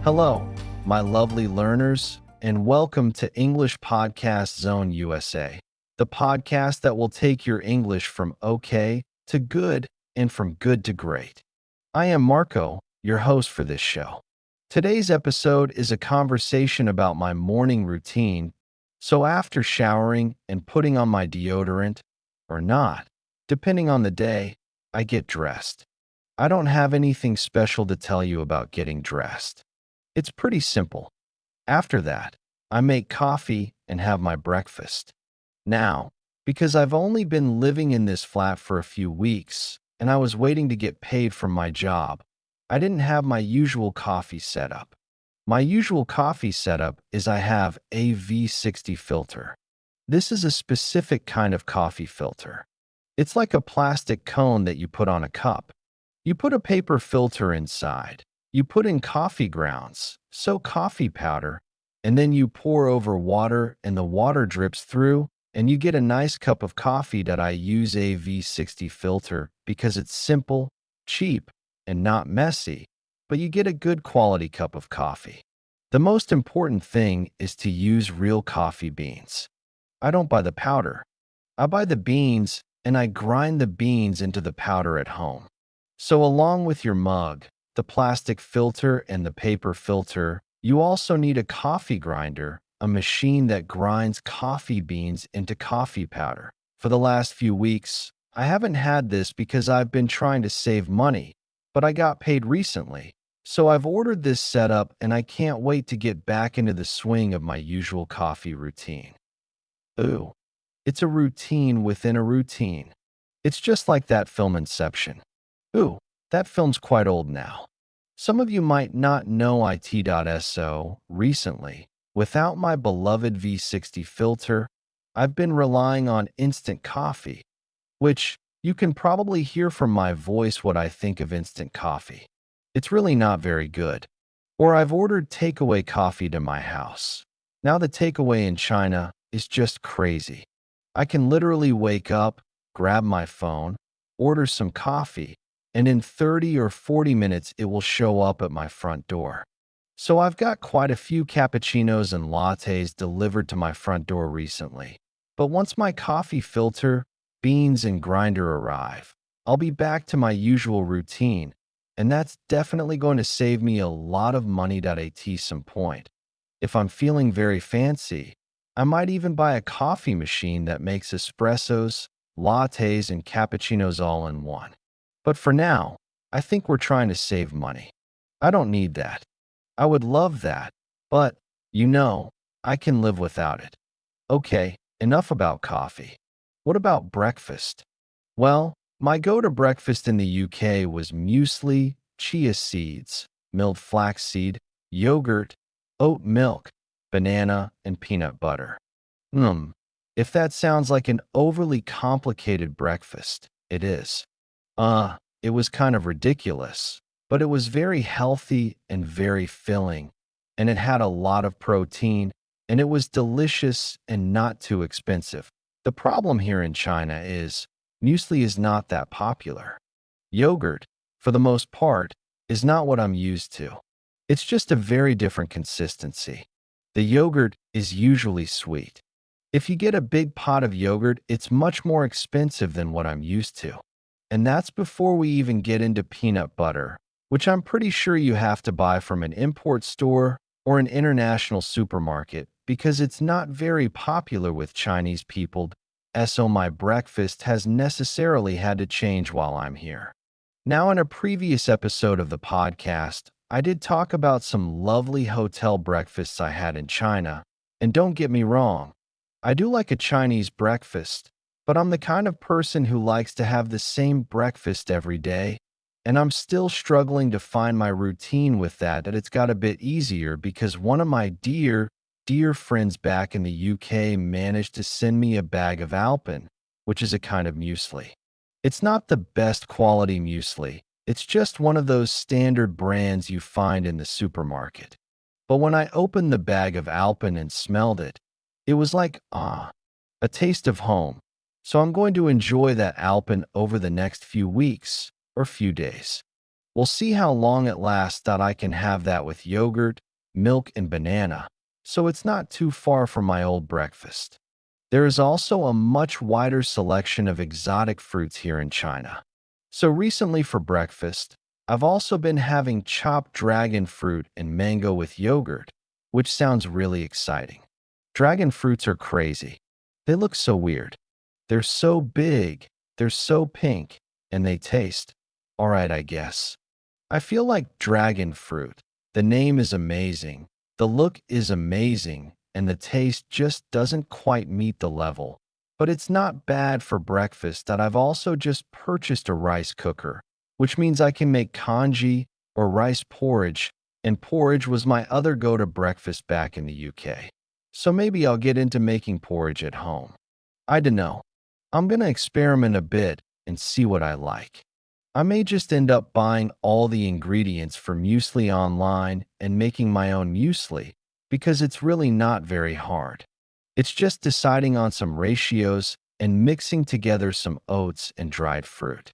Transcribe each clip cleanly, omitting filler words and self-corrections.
Hello, my lovely learners, and welcome to English Podcast Zone USA, the podcast that will take your English from okay to good and from good to great. I am Marco, your host for this show. Today's episode is a conversation about my morning routine, so after showering and putting on my deodorant, or not, depending on the day, I get dressed. I don't have anything special to tell you about getting dressed. It's pretty simple. After that, I make coffee and have my breakfast. Now, because I've only been living in this flat for a few weeks and I was waiting to get paid from my job, I didn't have my usual coffee setup. My usual coffee setup is I have a V60 filter. This is a specific kind of coffee filter. It's like a plastic cone that you put on a cup. You put a paper filter inside. You put in coffee grounds, so coffee powder, and then you pour over water and the water drips through and you get a nice cup of coffee. That I use a V60 filter because it's simple, cheap, and not messy, but you get a good quality cup of coffee. The most important thing is to use real coffee beans. I don't buy the powder. I buy the beans and I grind the beans into the powder at home. So along with your mug, the plastic filter and the paper filter, you also need a coffee grinder, a machine that grinds coffee beans into coffee powder. For the last few weeks, I haven't had this because I've been trying to save money, but I got paid recently. So I've ordered this setup and I can't wait to get back into the swing of my usual coffee routine. Ooh, it's a routine within a routine. It's just like that film Inception. Ooh, that film's quite old now. Some of you might not know it.so recently. Without my beloved V60 filter, I've been relying on instant coffee, which you can probably hear from my voice what I think of instant coffee. It's really not very good. Or I've ordered takeaway coffee to my house. Now the takeaway in China is just crazy. I can literally wake up, grab my phone, order some coffee, and in 30 or 40 minutes it will show up at my front door. So I've got quite a few cappuccinos and lattes delivered to my front door recently. But once my coffee filter, beans, and grinder arrive, I'll be back to my usual routine, and that's definitely going to save me a lot of money at some point. If I'm feeling very fancy, I might even buy a coffee machine that makes espressos, lattes, and cappuccinos all in one. But for now, I think we're trying to save money. I don't need that. I would love that, but, I can live without it. Okay, enough about coffee. What about breakfast? Well, my go-to breakfast in the UK was muesli, chia seeds, milled flaxseed, yogurt, oat milk, banana, and peanut butter. If that sounds like an overly complicated breakfast, it is. It was kind of ridiculous, but it was very healthy and very filling, and it had a lot of protein, and it was delicious and not too expensive. The problem here in China is muesli is not that popular. Yogurt, for the most part, is not what I'm used to. It's just a very different consistency. The yogurt is usually sweet. If you get a big pot of yogurt, it's much more expensive than what I'm used to. And that's before we even get into peanut butter, which I'm pretty sure you have to buy from an import store or an international supermarket because it's not very popular with Chinese people. So my breakfast has necessarily had to change while I'm here. Now, in a previous episode of the podcast, I did talk about some lovely hotel breakfasts I had in China. And don't get me wrong, I do like a Chinese breakfast, but I'm the kind of person who likes to have the same breakfast every day, and I'm still struggling to find my routine with that it's got a bit easier because one of my dear friends back in the UK managed to send me a bag of Alpen, which is a kind of muesli. It's not the best quality muesli, it's just one of those standard brands you find in the supermarket. But when I opened the bag of Alpen and smelled it, it was like, a taste of home. So I'm going to enjoy that Alpen over the next few weeks or few days. We'll see how long it lasts that I can have that with yogurt, milk, and banana, so it's not too far from my old breakfast. There is also a much wider selection of exotic fruits here in China. So recently for breakfast, I've also been having chopped dragon fruit and mango with yogurt, which sounds really exciting. Dragon fruits are crazy. They look so weird. They're so big, they're so pink, and they taste all right, I guess. I feel like dragon fruit. The name is amazing, the look is amazing, and the taste just doesn't quite meet the level. But it's not bad for breakfast that I've also just purchased a rice cooker, which means I can make congee or rice porridge, and porridge was my other go-to breakfast back in the UK. So maybe I'll get into making porridge at home. I dunno. I'm gonna experiment a bit and see what I like. I may just end up buying all the ingredients for muesli online and making my own muesli because it's really not very hard. It's just deciding on some ratios and mixing together some oats and dried fruit.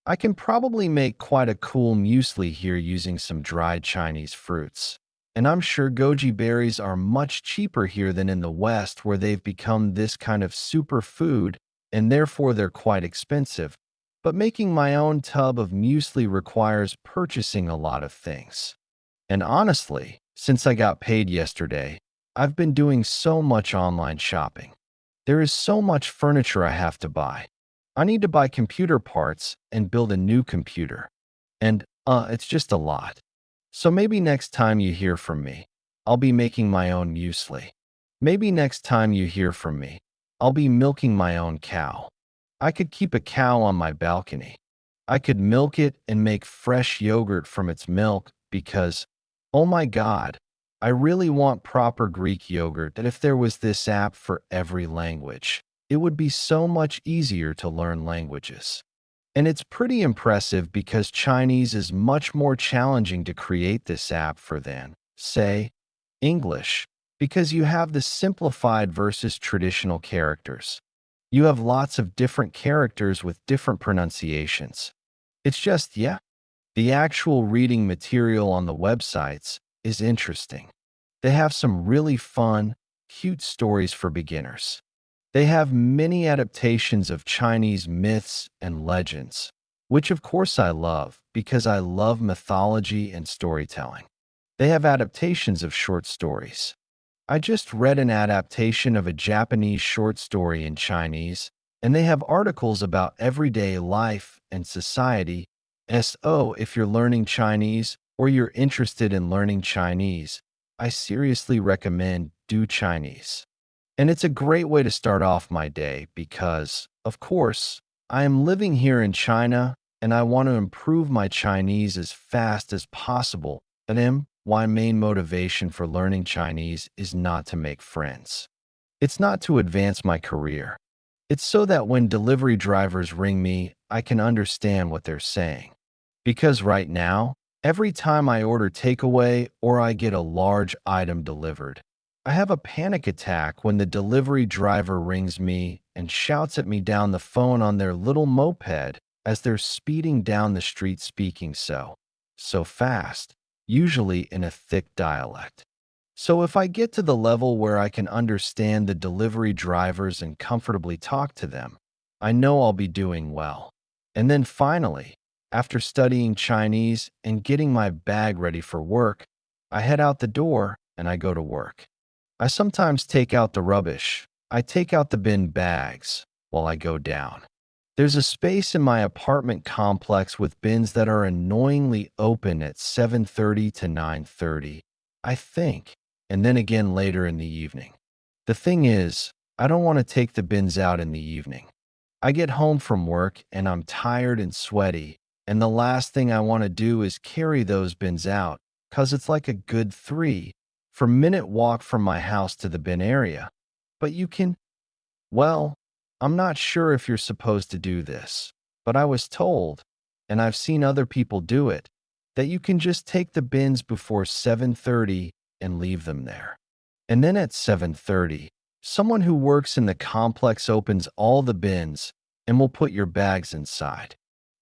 I can probably make quite a cool muesli here using some dried Chinese fruits. And I'm sure goji berries are much cheaper here than in the West, where they've become this kind of superfood and therefore they're quite expensive. But making my own tub of muesli requires purchasing a lot of things. And honestly, since I got paid yesterday, I've been doing so much online shopping. There is so much furniture I have to buy. I need to buy computer parts and build a new computer. And, it's just a lot. So maybe next time you hear from me, I'll be making my own muesli. Maybe next time you hear from me, I'll be milking my own cow. I could keep a cow on my balcony. I could milk it and make fresh yogurt from its milk because, oh my God, I really want proper Greek yogurt that if there was this app for every language, it would be so much easier to learn languages. And it's pretty impressive because Chinese is much more challenging to create this app for than, say, English, because you have the simplified versus traditional characters. You have lots of different characters with different pronunciations. It's just, yeah, the actual reading material on the websites is interesting. They have some really fun, cute stories for beginners. They have many adaptations of Chinese myths and legends, which of course I love because I love mythology and storytelling. They have adaptations of short stories. I just read an adaptation of a Japanese short story in Chinese, and they have articles about everyday life and society. So, if you're learning Chinese or you're interested in learning Chinese, I seriously recommend Do Chinese. And it's a great way to start off my day because, of course, I am living here in China and I want to improve my Chinese as fast as possible. And my main motivation for learning Chinese is not to make friends. It's not to advance my career. It's so that when delivery drivers ring me, I can understand what they're saying. Because right now, every time I order takeaway or I get a large item delivered, I have a panic attack when the delivery driver rings me and shouts at me down the phone on their little moped as they're speeding down the street speaking so fast, usually in a thick dialect. So if I get to the level where I can understand the delivery drivers and comfortably talk to them, I know I'll be doing well. And then finally, after studying Chinese and getting my bag ready for work, I head out the door and I go to work. I sometimes take out the rubbish. I take out the bin bags while I go down. There's a space in my apartment complex with bins that are annoyingly open at 7:30 to 9:30, I think, and then again later in the evening. The thing is, I don't want to take the bins out in the evening. I get home from work and I'm tired and sweaty, and the last thing I want to do is carry those bins out, 'cause it's like a good 3 4 minute walk from my house to the bin area. But you can, well, I'm not sure if you're supposed to do this, but I was told, and I've seen other people do it, that you can just take the bins before 7:30 and leave them there. And then at 7:30, someone who works in the complex opens all the bins and will put your bags inside.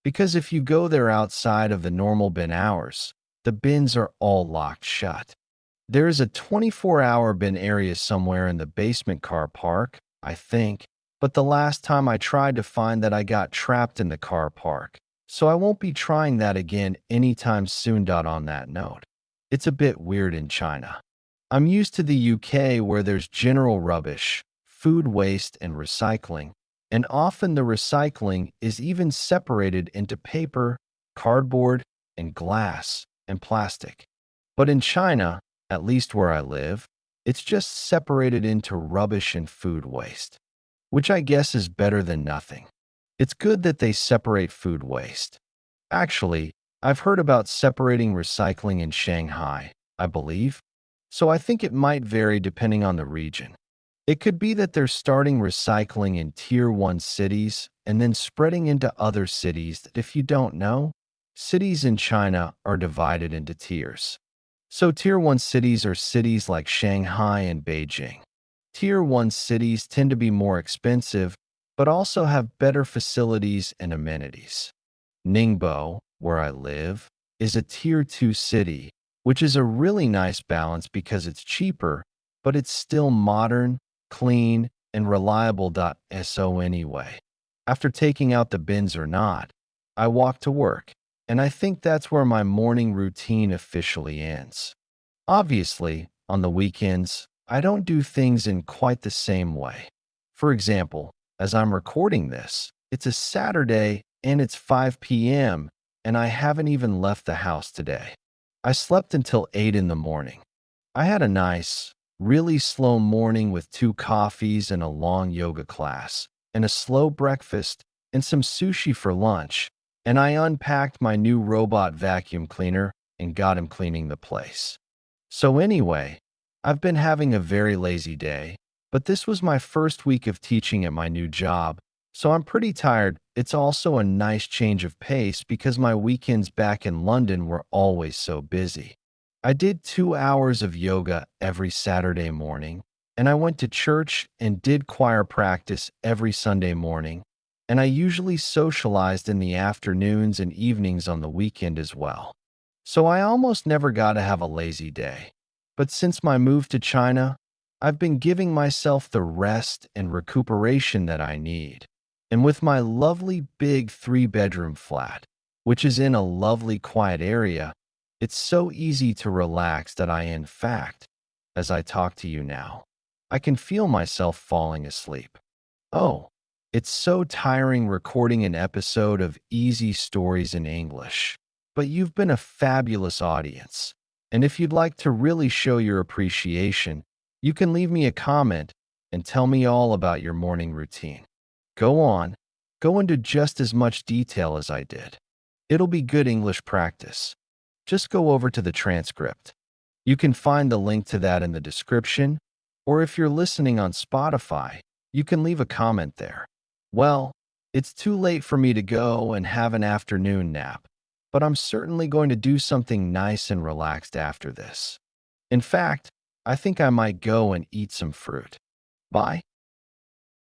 Because if you go there outside of the normal bin hours, the bins are all locked shut. There is a 24-hour bin area somewhere in the basement car park, I think, but the last time I tried to find that I got trapped in the car park, so I won't be trying that again anytime soon. On that note, it's a bit weird in China. I'm used to the UK where there's general rubbish, food waste, and recycling, and often the recycling is even separated into paper, cardboard, and glass, and plastic. But in China, at least where I live, it's just separated into rubbish and food waste, which I guess is better than nothing. It's good that they separate food waste. Actually, I've heard about separating recycling in Shanghai, I believe, so I think it might vary depending on the region. It could be that they're starting recycling in Tier 1 cities and then spreading into other cities that, if you don't know, cities in China are divided into tiers. So Tier 1 cities are cities like Shanghai and Beijing. Tier 1 cities tend to be more expensive, but also have better facilities and amenities. Ningbo, where I live, is a Tier 2 city, which is a really nice balance because it's cheaper, but it's still modern, clean, and reliable. So anyway, after taking out the bins or not, I walk to work, and I think that's where my morning routine officially ends. Obviously, on the weekends, I don't do things in quite the same way. For example, as I'm recording this, it's a Saturday and it's 5 p.m., and I haven't even left the house today. I slept until 8 in the morning. I had a nice, really slow morning with 2 coffees and a long yoga class, and a slow breakfast, and some sushi for lunch, and I unpacked my new robot vacuum cleaner and got him cleaning the place. So anyway, I've been having a very lazy day, but this was my first week of teaching at my new job, so I'm pretty tired. It's also a nice change of pace because my weekends back in London were always so busy. I did 2 hours of yoga every Saturday morning, and I went to church and did choir practice every Sunday morning, and I usually socialized in the afternoons and evenings on the weekend as well. So I almost never got to have a lazy day. But since my move to China, I've been giving myself the rest and recuperation that I need. And with my lovely big 3-bedroom flat, which is in a lovely quiet area, it's so easy to relax that in fact, as I talk to you now, I can feel myself falling asleep. Oh, it's so tiring recording an episode of Easy Stories in English. But you've been a fabulous audience. And if you'd like to really show your appreciation, you can leave me a comment and tell me all about your morning routine. Go on, go into just as much detail as I did. It'll be good English practice. Just go over to the transcript. You can find the link to that in the description, or if you're listening on Spotify, you can leave a comment there. Well, it's too late for me to go and have an afternoon nap, but I'm certainly going to do something nice and relaxed after this. In fact, I think I might go and eat some fruit. Bye.